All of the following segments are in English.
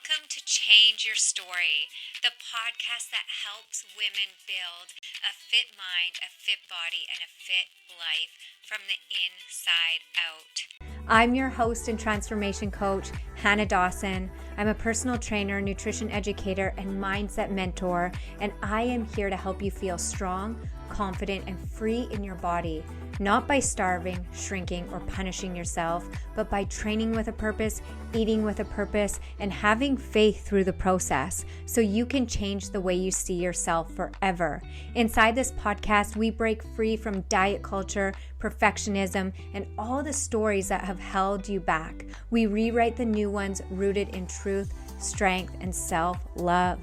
Welcome to Change Your Story, the podcast that helps women build a fit mind, a fit body, and a fit life from the inside out. I'm your host and transformation coach, Hannah Dawson. I'm a personal trainer, nutrition educator, and mindset mentor, and I am here to help you feel strong, confident, and free in your body. Not by starving, shrinking, or punishing yourself, but by training with a purpose, eating with a purpose, and having faith through the process so you can change the way you see yourself forever. Inside this podcast, we break free from diet culture, perfectionism, and all the stories that have held you back. We rewrite the new ones rooted in truth, strength, and self-love.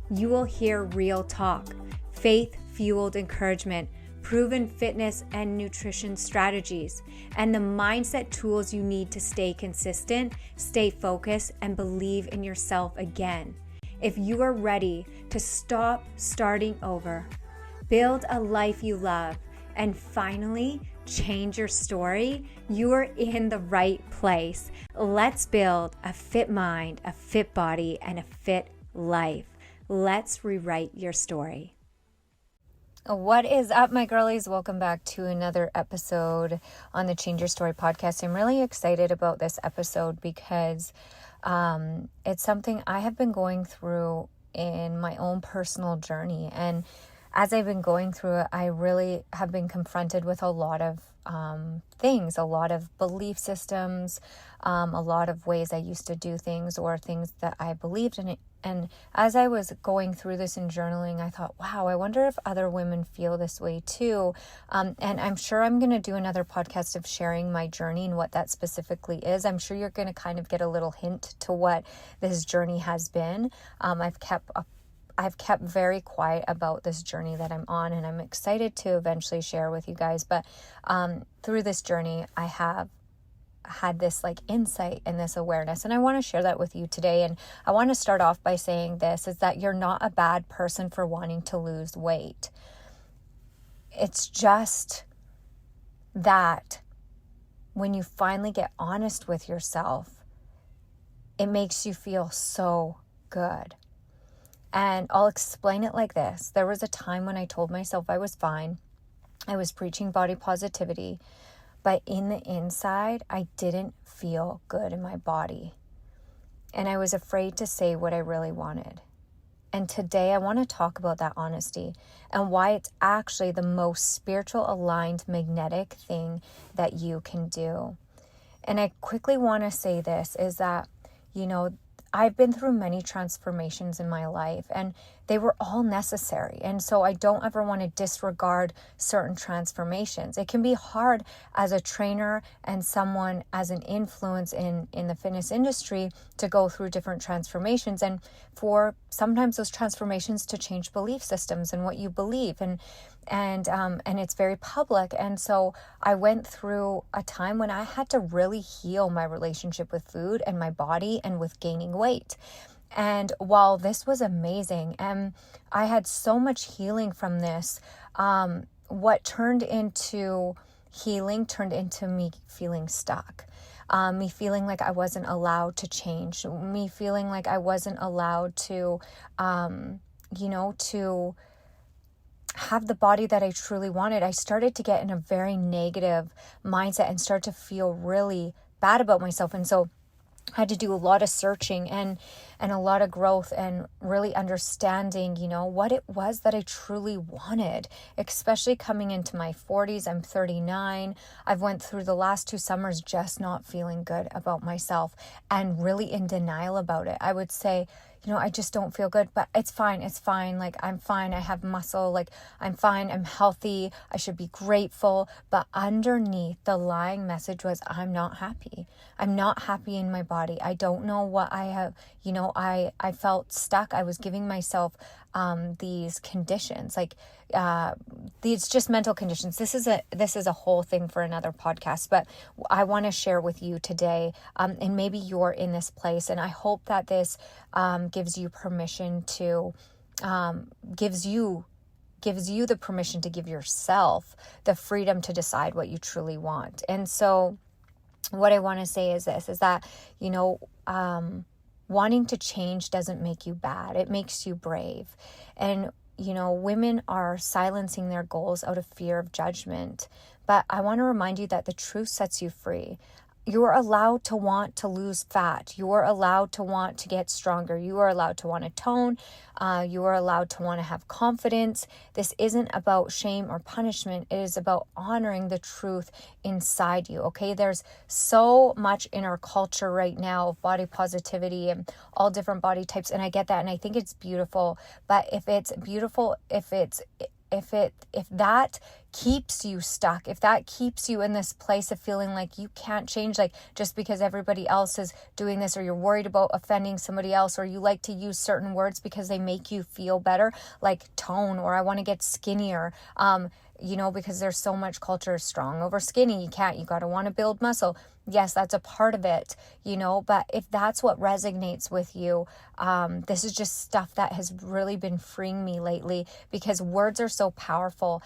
You will hear real talk, faith-fueled encouragement, proven fitness and nutrition strategies, and the mindset tools you need to stay consistent, stay focused, and believe in yourself again. If you are ready to stop starting over, build a life you love, and finally change your story, you are in the right place. Let's build a fit mind, a fit body, and a fit life. Let's rewrite your story. What is up, my girlies? Welcome back to another episode on the Change Your Story podcast. I'm really excited about this episode because it's something I have been going through in my own personal journey. And as I've been going through it, I really have been confronted with a lot of things, a lot of belief systems, a lot of ways I used to do things or things that I believed in it. And as I was going through this and journaling, I thought, wow, I wonder if other women feel this way too. And I'm sure I'm going to do another podcast of sharing my journey and what that specifically is. I'm sure you're going to kind of get a little hint to what this journey has been. I've kept very quiet about this journey that I'm on, and I'm excited to eventually share with you guys. But through this journey, I have had this insight and this awareness, and I want to share that with you today. And I want to start off by saying this is that you're not a bad person for wanting to lose weight. It's just that when you finally get honest with yourself, it makes you feel so good. And I'll explain it like this. There was a time when I told myself I was fine. I was preaching body positivity. But in the inside, I didn't feel good in my body. And I was afraid to say what I really wanted. And today I want to talk about that honesty and why it's actually the most spiritual aligned magnetic thing that you can do. And I quickly want to say this is that, I've been through many transformations in my life, and they were all necessary. And so I don't ever want to disregard certain transformations. It can be hard as a trainer and someone as an influence in the fitness industry to go through different transformations, and for sometimes those transformations to change belief systems and what you believe, and it's very public. And so I went through a time when I had to really heal my relationship with food and my body and with gaining weight. And while this was amazing and I had so much healing from this, what turned into healing turned into me feeling stuck. Me feeling like I wasn't allowed to change, me feeling like I wasn't allowed to, to have the body that I truly wanted. I started to get in a very negative mindset and start to feel really bad about myself. And so I had to do a lot of searching and a lot of growth and really understanding, what it was that I truly wanted, especially coming into my 40s. I'm 39. I've went through the last 2 summers just not feeling good about myself and really in denial about it. I would say, I just don't feel good, but it's fine. It's fine. I'm fine. I have muscle. I'm fine. I'm healthy. I should be grateful. But underneath, the lying message was, I'm not happy. I'm not happy in my body. I don't know what I have. I felt stuck. I was giving myself these conditions, these just mental conditions. This is a whole thing for another podcast, but I want to share with you today, and maybe you're in this place, and I hope that this gives you permission to gives you the permission to give yourself the freedom to decide what you truly want. And so what I want to say is this, is that, wanting to change doesn't make you bad. It makes you brave. And, women are silencing their goals out of fear of judgment. But I want to remind you that the truth sets you free. You are allowed to want to lose fat. You are allowed to want to get stronger. You are allowed to want to tone. You are allowed to want to have confidence. This isn't about shame or punishment. It is about honoring the truth inside you, okay? There's so much in our culture right now of body positivity and all different body types, and I get that, and I think it's beautiful. But if it's beautiful, if that keeps you stuck, if that keeps you in this place of feeling like you can't change, like just because everybody else is doing this, or you're worried about offending somebody else, or you like to use certain words because they make you feel better, like tone, or I want to get skinnier, because there's so much culture, strong over skinny, you got to want to build muscle. Yes, that's a part of it, but if that's what resonates with you, this is just stuff that has really been freeing me lately, because words are so powerful.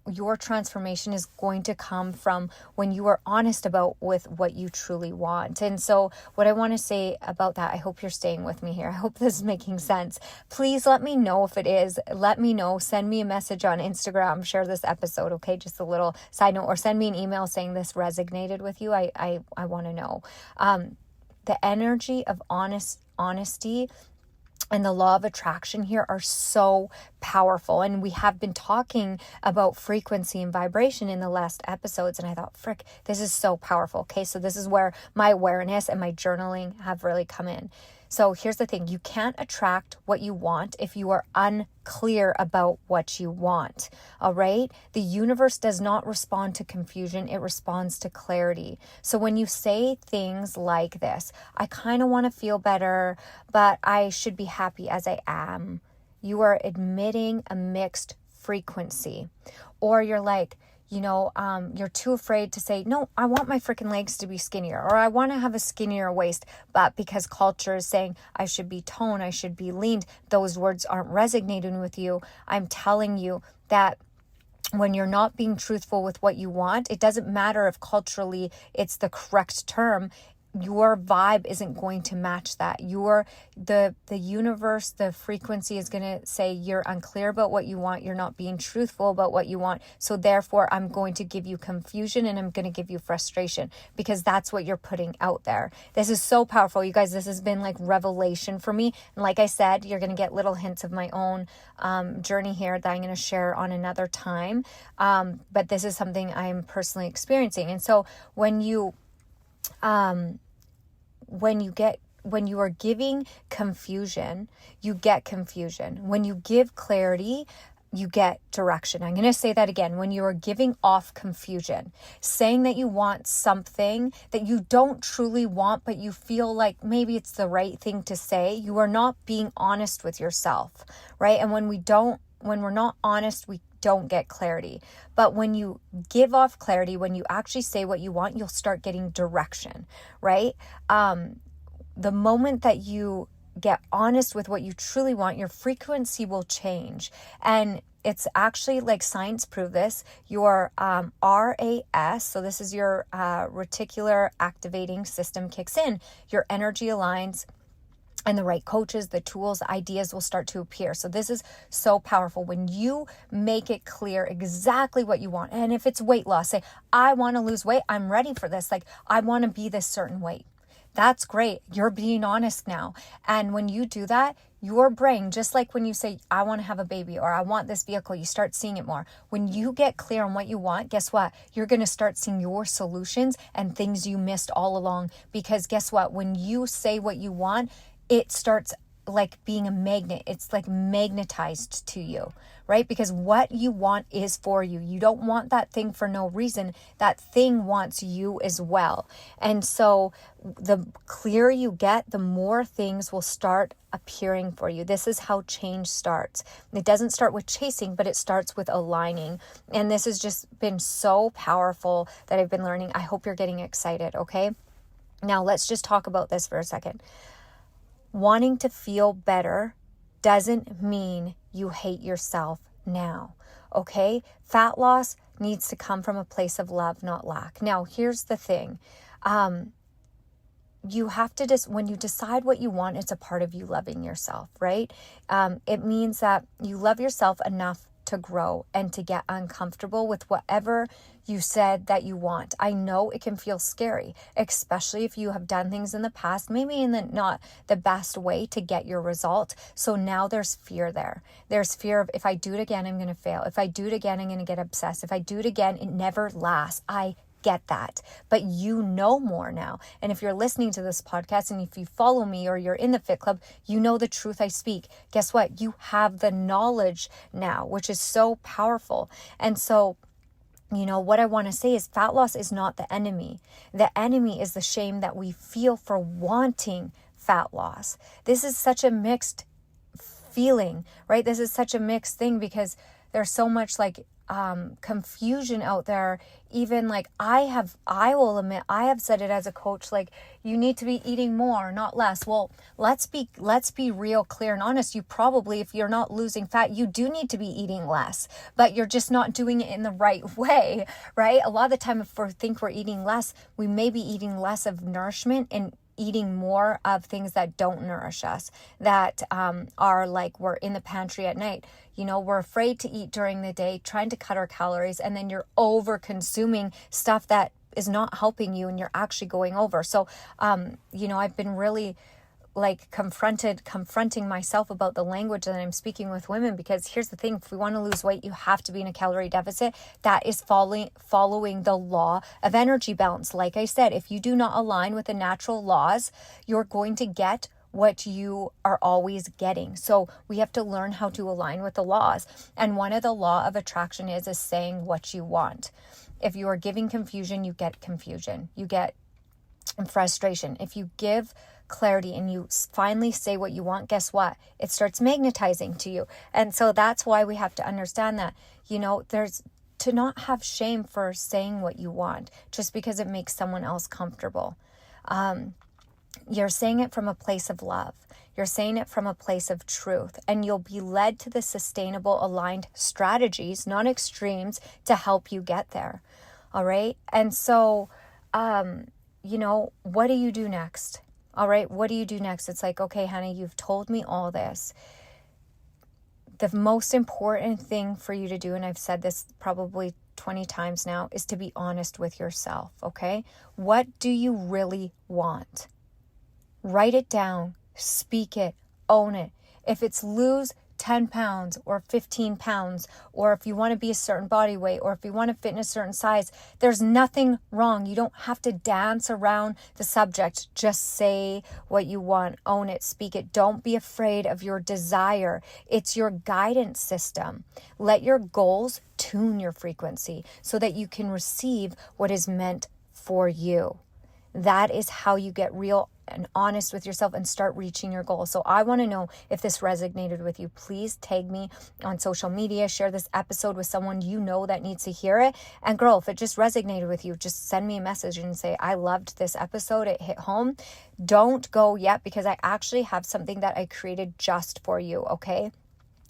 Your transformation is going to come from when you are honest with what you truly want. And so what I want to say about that, I hope you're staying with me here. I hope this is making sense. Please let me know if it is. Let me know. Send me a message on Instagram. Share this episode, okay? Just a little side note, or send me an email saying this resonated with you. I want to know. The energy of honesty and the law of attraction here are so powerful. And we have been talking about frequency and vibration in the last episodes. And I thought, frick, this is so powerful. Okay, so this is where my awareness and my journaling have really come in. So here's the thing. You can't attract what you want if you are unclear about what you want. All right? The universe does not respond to confusion. It responds to clarity. So when you say things like this, I kind of want to feel better, but I should be happy as I am, you are admitting a mixed frequency. Or you're like, you're too afraid to say, no, I want my freaking legs to be skinnier, or I want to have a skinnier waist. But because culture is saying I should be toned, I should be leaned, those words aren't resonating with you. I'm telling you that when you're not being truthful with what you want, it doesn't matter if culturally it's the correct term. Your vibe isn't going to match that. The universe, the frequency is going to say you're unclear about what you want. You're not being truthful about what you want. So therefore, I'm going to give you confusion and I'm going to give you frustration, because that's what you're putting out there. This is so powerful. You guys, this has been like revelation for me. And like I said, you're going to get little hints of my own journey here that I'm going to share on another time. But this is something I'm personally experiencing. And so when you are giving confusion, you get confusion. When you give clarity, you get direction. I'm going to say that again. When you are giving off confusion, saying that you want something that you don't truly want, but you feel like maybe it's the right thing to say, you are not being honest with yourself, right? And when we're not honest, we don't get clarity. But when you give off clarity, when you actually say what you want, you'll start getting direction, right? The moment that you get honest with what you truly want, your frequency will change. And it's actually, like, science proved this, your RAS, so this is your reticular activating system, kicks in, your energy aligns, and the right coaches, the tools, the ideas will start to appear. So this is so powerful when you make it clear exactly what you want. And if it's weight loss, say, I want to lose weight. I'm ready for this. Like, I want to be this certain weight. That's great. You're being honest now. And when you do that, your brain, just like when you say, I want to have a baby, or I want this vehicle, you start seeing it more. When you get clear on what you want, guess what? You're going to start seeing your solutions and things you missed all along. Because guess what? When you say what you want, it starts like being a magnet. It's like magnetized to you, right? Because what you want is for you. You don't want that thing for no reason. That thing wants you as well. And so the clearer you get, the more things will start appearing for you. This is how change starts. It doesn't start with chasing, but it starts with aligning. And this has just been so powerful that I've been learning. I hope you're getting excited, okay? Now let's just talk about this for a second. Wanting to feel better doesn't mean you hate yourself now, okay? Fat loss needs to come from a place of love, not lack. Now, here's the thing. you have to just, when you decide what you want, it's a part of you loving yourself, right? It means that you love yourself enough to grow and to get uncomfortable with whatever you said that you want. I know it can feel scary, especially if you have done things in the past, maybe in the not the best way to get your result. So now there's fear there. There's fear of, if I do it again, I'm going to fail. If I do it again, I'm going to get obsessed. If I do it again, it never lasts. I get that, but you know more now. And if you're listening to this podcast and if you follow me or you're in the Fit Club, you know the truth I speak. Guess what? You have the knowledge now, which is so powerful. And so, what I want to say is fat loss is not the enemy. The enemy is the shame that we feel for wanting fat loss. This is such a mixed feeling, right? This is such a mixed thing because there's so much confusion out there. Even I will admit, I have said it as a coach, you need to be eating more, not less. Well, let's be real, clear and honest. You probably, if you're not losing fat, you do need to be eating less, but you're just not doing it in the right way, right? A lot of the time, if we think we're eating less, we may be eating less of nourishment and eating more of things that don't nourish us, that are we're in the pantry at night. We're afraid to eat during the day, trying to cut our calories, and then you're over consuming stuff that is not helping you and you're actually going over. So, I've been really confronting myself about the language that I'm speaking with women, because here's the thing: if we want to lose weight, you have to be in a calorie deficit. That is following the law of energy balance. Like I said, if you do not align with the natural laws, you're going to get what you are always getting. So we have to learn how to align with the laws. And one of the law of attraction is saying what you want. If you are giving confusion, you get confusion. You get frustration. If you give clarity and you finally say what you want, guess what? It starts magnetizing to you. And so that's why we have to understand that, there's to not have shame for saying what you want just because it makes someone else comfortable. You're saying it from a place of love. You're saying it from a place of truth, and you'll be led to the sustainable, aligned strategies, not extremes, to help you get there. All right. And so, what do you do next? All right. What do you do next? It's okay, Hannah, you've told me all this. The most important thing for you to do, and I've said this probably 20 times now, is to be honest with yourself. Okay. What do you really want? Write it down, speak it, own it. If it's lose 10 pounds or 15 pounds, or if you want to be a certain body weight, or if you want to fit in a certain size, there's nothing wrong. You don't have to dance around the subject. Just say what you want, own it, speak it. Don't be afraid of your desire. It's your guidance system. Let your goals tune your frequency so that you can receive what is meant for you. That is how you get real and honest with yourself and start reaching your goals. So I want to know if this resonated with you. Please tag me on social media, share this episode with someone you know that needs to hear it. And girl, if it just resonated with you, just send me a message and say, I loved this episode. It hit home. Don't go yet, because I actually have something that I created just for you. Okay.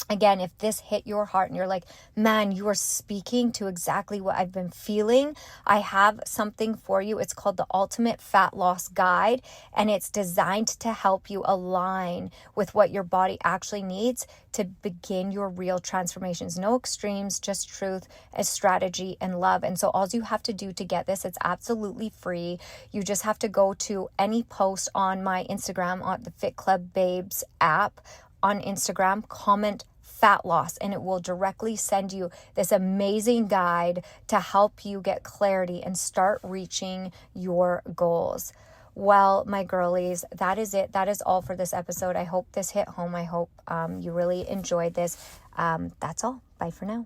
Again, if this hit your heart and you're like, man, you are speaking to exactly what I've been feeling, I have something for you. It's called the Ultimate Fat Loss Guide, and it's designed to help you align with what your body actually needs to begin your real transformations. No extremes, just truth, a strategy, and love. And so all you have to do to get this, it's absolutely free. You just have to go to any post on my Instagram, on the Fit Club Babes app on Instagram, comment fat loss, and it will directly send you this amazing guide to help you get clarity and start reaching your goals. Well, my girlies, that is it. That is all for this episode. I hope this hit home. I hope you really enjoyed this. That's all. Bye for now.